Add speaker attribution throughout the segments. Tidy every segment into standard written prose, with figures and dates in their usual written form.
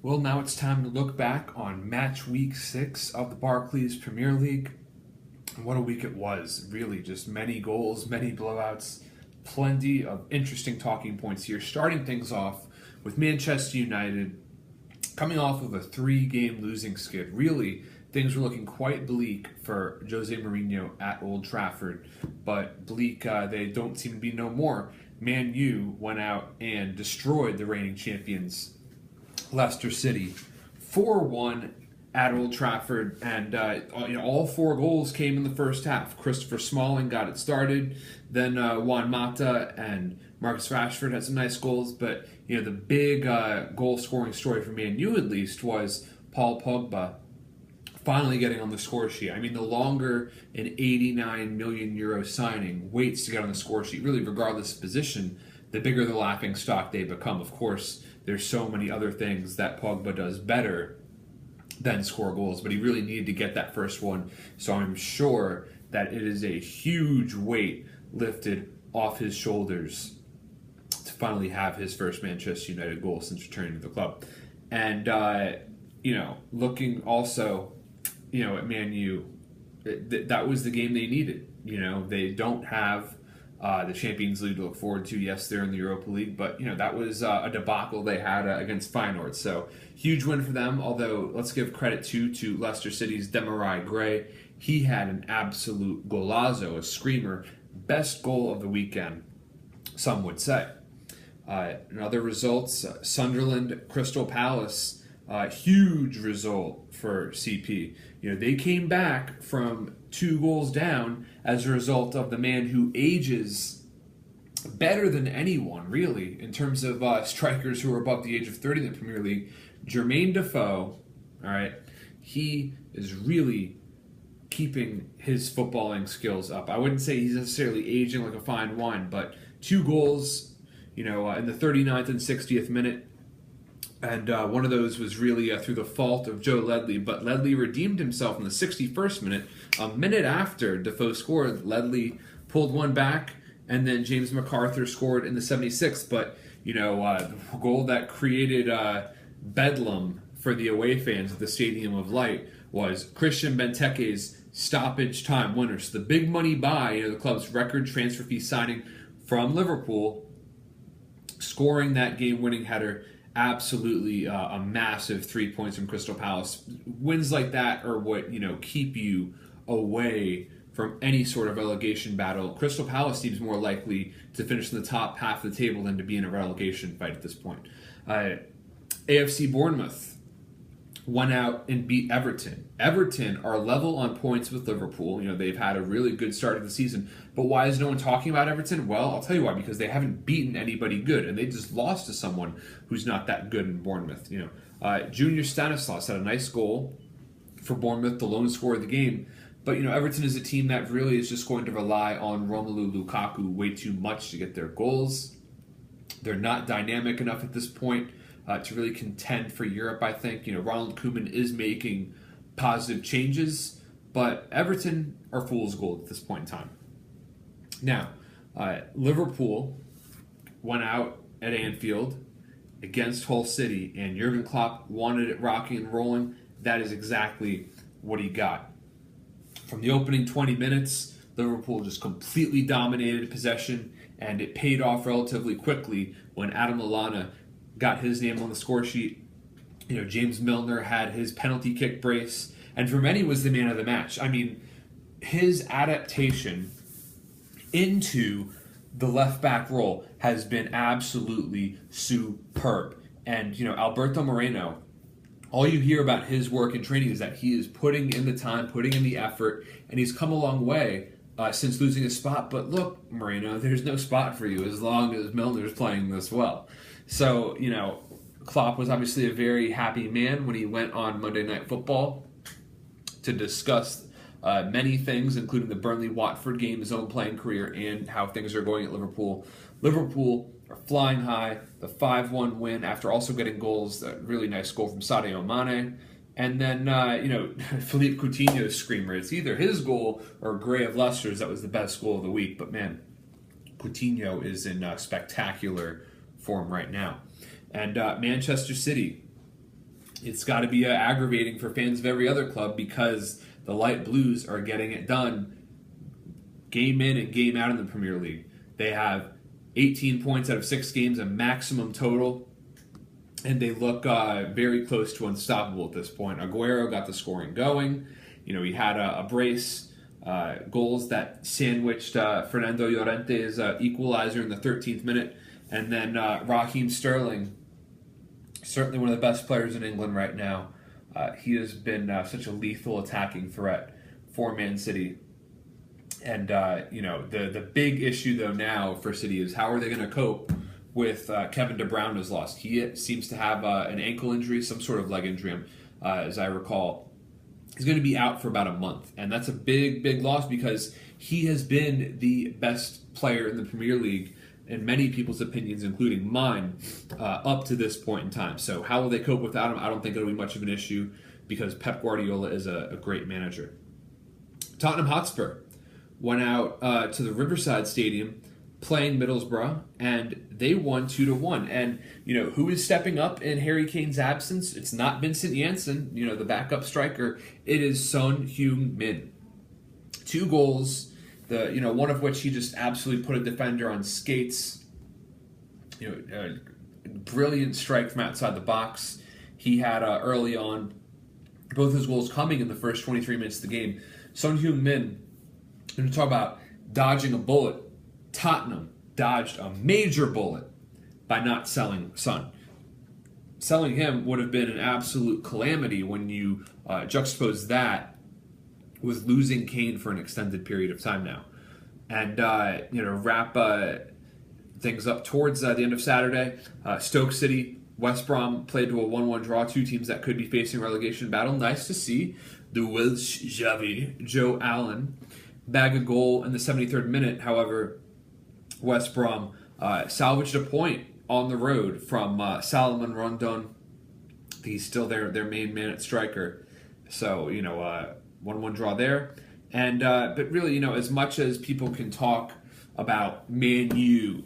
Speaker 1: Well, now it's time to look back on match week 6 of the Barclays Premier League. What a week it was. Really, just many goals, many blowouts, plenty of interesting talking points here. Starting things off with Manchester United coming off of a 3-game losing skid. Really, things were looking quite bleak for Jose Mourinho at Old Trafford, but bleak they don't seem to be no more. Man U went out and destroyed the reigning champions Leicester City 4-1 at Old Trafford, and all 4 goals came in the first half. Christopher Smalling got it started, then Juan Mata and Marcus Rashford had some nice goals, but the big goal-scoring story for Man U at least was Paul Pogba finally getting on the score sheet. I mean, the longer an 89 million euro signing waits to get on the score sheet, really regardless of position, the bigger the laughing stock they become. Of course, there's so many other things that Pogba does better than score goals, but he really needed to get that first one. So I'm sure that it is a huge weight lifted off his shoulders to finally have his first Manchester United goal since returning to the club. And, looking also, at Man U, that was the game they needed. They don't have the Champions League to look forward to. Yes, they're in the Europa League, but that was a debacle they had against Feyenoord. So huge win for them. Although let's give credit to Leicester City's Demarai Gray. He had an absolute golazo, a screamer, best goal of the weekend, some would say. In other results, Sunderland, Crystal Palace, huge result for CP. They came back from 2 goals down as a result of the man who ages better than anyone, really, in terms of strikers who are above the age of 30 in the Premier League. Jermaine Defoe, all right, he is really keeping his footballing skills up. I wouldn't say he's necessarily aging like a fine wine, but 2 goals, in the 39th and 60th minute. And one of those was really through the fault of Joe Ledley. But Ledley redeemed himself in the 61st minute. A minute after Defoe scored, Ledley pulled one back, and then James MacArthur scored in the 76th. But, the goal that created bedlam for the away fans at the Stadium of Light was Christian Benteke's stoppage time winner. So the big money buy, the club's record transfer fee signing from Liverpool, scoring that game-winning header. Absolutely a massive 3 points from Crystal Palace. Wins like that are what keep you away from any sort of relegation battle. Crystal Palace seems more likely to finish in the top half of the table than to be in a relegation fight at this point. AFC Bournemouth went out and beat Everton. Everton are level on points with Liverpool. They've had a really good start of the season. But why is no one talking about Everton? Well, I'll tell you why. Because they haven't beaten anybody good, and they just lost to someone who's not that good in Bournemouth. Junior Stanislas had a nice goal for Bournemouth, the lone scorer of the game. But Everton is a team that really is just going to rely on Romelu Lukaku way too much to get their goals. They're not dynamic enough at this point to really contend for Europe, I think. Ronald Koeman is making positive changes, but Everton are fool's gold at this point in time. Now, Liverpool went out at Anfield against Hull City, and Jurgen Klopp wanted it rocking and rolling. That is exactly what he got. From the opening 20 minutes, Liverpool just completely dominated possession, and it paid off relatively quickly when Adam Lallana got his name on the score sheet. James Milner had his penalty kick brace, and for many was the man of the match. I mean, his adaptation into the left back role has been absolutely superb. And, Alberto Moreno, all you hear about his work in training is that he is putting in the time, putting in the effort, and he's come a long way since losing his spot. But look, Moreno, there's no spot for you as long as Milner's playing this well. So, Klopp was obviously a very happy man when he went on Monday Night Football to discuss many things, including the Burnley-Watford game, his own playing career, and how things are going at Liverpool. Liverpool are flying high. The 5-1 win after also getting goals, a really nice goal from Sadio Mane. And then, Philippe Coutinho's screamer. It's either his goal or Gray of Leicester's that was the best goal of the week. But, man, Coutinho is in spectacular form right now. And Manchester City it's got to be aggravating for fans of every other club because the Light Blues are getting it done game in and game out in the Premier League. They have 18 points out of 6 games, a maximum total, and they look very close to unstoppable at this point. Aguero got the scoring going. He had a brace, goals that sandwiched Fernando Llorente's equalizer in the 13th minute, and then Raheem Sterling, certainly one of the best players in England right now. He has been such a lethal attacking threat for Man City. And, the big issue, though, now for City is how are they going to cope with Kevin De Bruyne has lost. He seems to have an ankle injury, some sort of leg injury, as I recall. He's going to be out for about a month. And that's a big, big loss because he has been the best player in the Premier League in many people's opinions, including mine, up to this point in time. So how will they cope without him? I don't think it'll be much of an issue because Pep Guardiola is a great manager. Tottenham Hotspur went out to the Riverside Stadium playing Middlesbrough, and they won 2-1. And, who is stepping up in Harry Kane's absence? It's not Vincent Janssen, the backup striker. It is Son Heung-min. 2 goals, one of which he just absolutely put a defender on skates. A brilliant strike from outside the box. He had early on both his goals coming in the first 23 minutes of the game. Son Heung-min, we're going to talk about dodging a bullet. Tottenham dodged a major bullet by not selling Son. Selling him would have been an absolute calamity when you juxtapose that with losing Kane for an extended period of time now. And, wrap things up towards the end of Saturday, Stoke City, West Brom played to a 1-1 draw, 2 teams that could be facing relegation battle. Nice to see the Welsh Javi, Joe Allen, bag a goal in the 73rd minute. However, West Brom salvaged a point on the road from Salomon Rondon. He's still their main man at striker. So, 1-1 draw there. And but really, as much as people can talk about Man U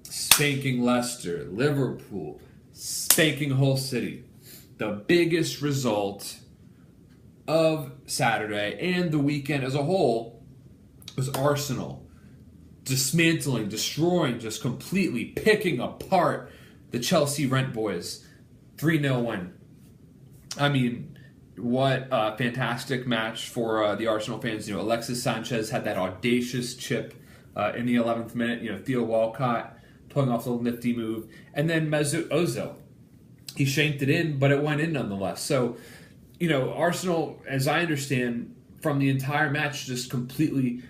Speaker 1: spanking Leicester, Liverpool spanking Hull City, the biggest result of Saturday and the weekend as a whole was Arsenal dismantling, destroying, just completely picking apart the Chelsea Rent Boys. 3-0 win. I mean, what a fantastic match for the Arsenal fans. Alexis Sanchez had that audacious chip in the 11th minute. Theo Walcott pulling off a little nifty move. And then Mesut Ozil. He shanked it in, but it went in nonetheless. So, Arsenal, as I understand, from the entire match, just completely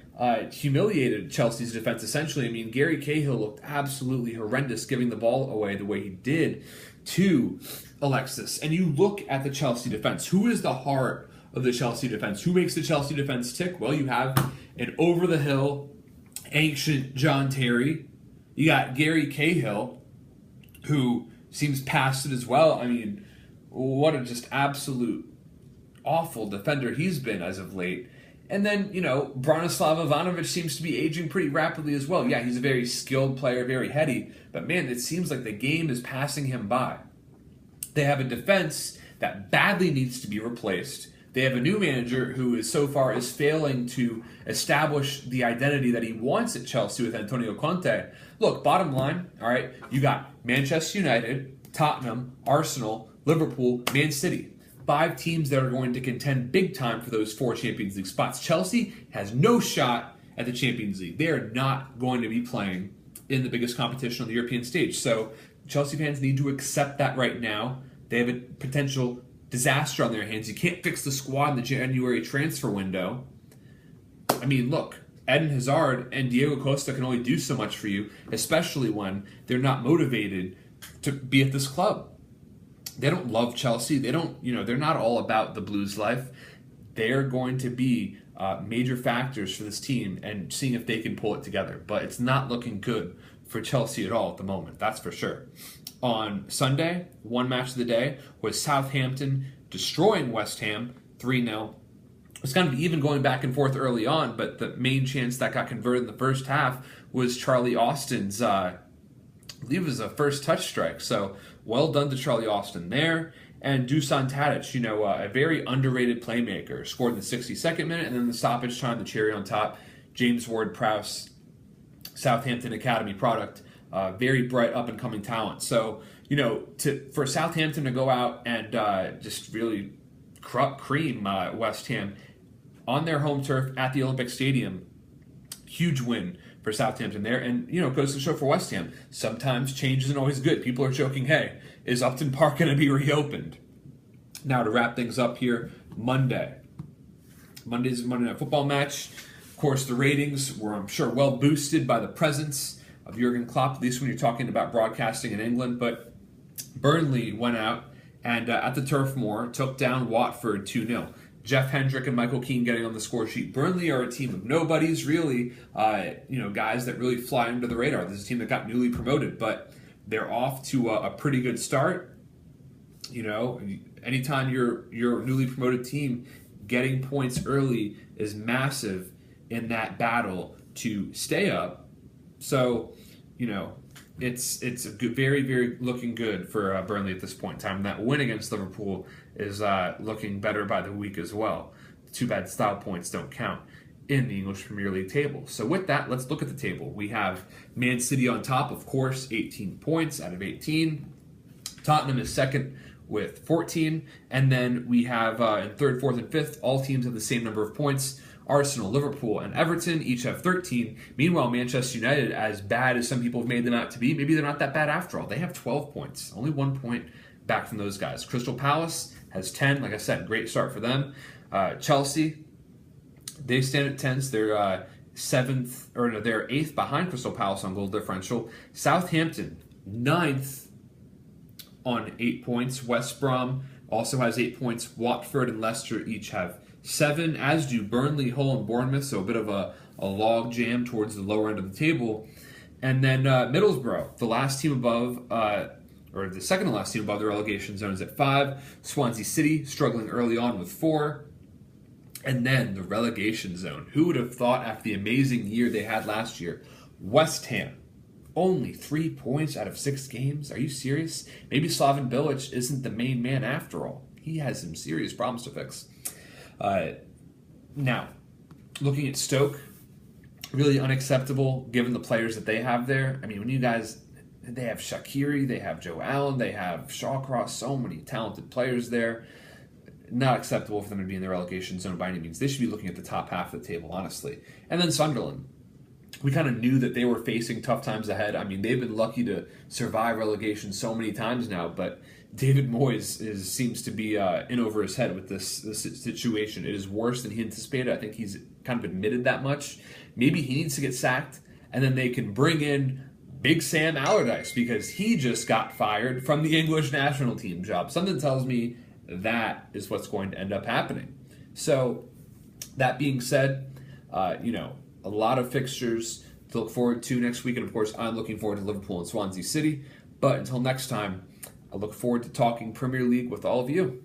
Speaker 1: humiliated Chelsea's defense, essentially. I mean, Gary Cahill looked absolutely horrendous giving the ball away the way he did to Alexis. And you look at the Chelsea defense. Who is the heart of the Chelsea defense? Who makes the Chelsea defense tick? Well, you have an over-the-hill, ancient John Terry. You got Gary Cahill, who seems past it as well. I mean, what a just absolute awful defender he's been as of late. And then, Branislav Ivanovic seems to be aging pretty rapidly as well. Yeah, he's a very skilled player, very heady. But man, it seems like the game is passing him by. They have a defense that badly needs to be replaced. They have a new manager who is so far is failing to establish the identity that he wants at Chelsea with Antonio Conte. Look, bottom line, all right, you got Manchester United, Tottenham, Arsenal, Liverpool, Man City. 5 teams that are going to contend big time for those 4 Champions League spots. Chelsea has no shot at the Champions League. They are not going to be playing in the biggest competition on the European stage. So Chelsea fans need to accept that right now. They have a potential disaster on their hands. You can't fix the squad in the January transfer window. I mean, look, Eden Hazard and Diego Costa can only do so much for you, especially when they're not motivated to be at this club. They don't love Chelsea. They don't, they're not all about the Blues life. They're going to be major factors for this team and seeing if they can pull it together. But it's not looking good for Chelsea at all at the moment, that's for sure. On Sunday, one match of the day was Southampton destroying West Ham 3-0. It was kind of even going back and forth early on, but the main chance that got converted in the first half was Charlie Austin's, I believe it was a first touch strike. So well done to Charlie Austin there. And Dusan Tadic, a very underrated playmaker, scored in the 62nd minute, and then the stoppage time, the cherry on top. James Ward-Prowse, Southampton Academy product, very bright up-and-coming talent. So, for Southampton to go out and just really cream West Ham on their home turf at the Olympic Stadium, huge win for Southampton there. And, it goes to show for West Ham, sometimes change isn't always good. People are joking, hey, is Upton Park going to be reopened? Now to wrap things up here, Monday's Monday Night Football match. Of course, the ratings were, I'm sure, well boosted by the presence of Jurgen Klopp, at least when you're talking about broadcasting in England. But Burnley went out and at the Turf Moor took down Watford 2-0. Jeff Hendrick and Michael Keane getting on the score sheet. Burnley are a team of nobodies, really. Guys that really fly under the radar. This is a team that got newly promoted, but they're off to a pretty good start. Anytime you're a newly promoted team, getting points early is massive in that battle to stay up. So, it's a good, very, very looking good for Burnley at this point in time. And that win against Liverpool is looking better by the week as well. Too bad style points don't count in the English Premier League table. So with that, let's look at the table. We have Man City on top, of course, 18 points out of 18. Tottenham is second with 14. And then we have in third, fourth, and fifth, all teams have the same number of points. Arsenal, Liverpool, and Everton each have 13. Meanwhile, Manchester United, as bad as some people have made them out to be, maybe they're not that bad after all. They have 12 points, only 1 point back from those guys. Crystal Palace has 10. Like I said, great start for them. Chelsea, they stand at 10. So they're they're 8th behind Crystal Palace on goal differential. Southampton, 9th on 8 points. West Brom also has 8 points. Watford and Leicester each have 7, as do Burnley, Hull, and Bournemouth, so a bit of a log jam towards the lower end of the table. And then Middlesbrough, the last team above, or the second to last team above the relegation zone, is at 5. Swansea City struggling early on with 4. And then the relegation zone. Who would have thought after the amazing year they had last year? West Ham, only 3 points out of 6 games? Are you serious? Maybe Slaven Bilic isn't the main man after all. He has some serious problems to fix. Now, looking at Stoke, really unacceptable given the players that they have there. I mean, they have Shaqiri, they have Joe Allen, they have Shawcross, so many talented players there. Not acceptable for them to be in the relegation zone by any means. They should be looking at the top half of the table, honestly. And then Sunderland. We kind of knew that they were facing tough times ahead. I mean, they've been lucky to survive relegation so many times now, but David Moyes seems to be in over his head with this situation. It is worse than he anticipated. I think he's kind of admitted that much. Maybe he needs to get sacked, and then they can bring in Big Sam Allardyce because he just got fired from the English national team job. Something tells me that is what's going to end up happening. So, that being said, a lot of fixtures to look forward to next week. And, of course, I'm looking forward to Liverpool and Swansea City. But until next time, I look forward to talking Premier League with all of you.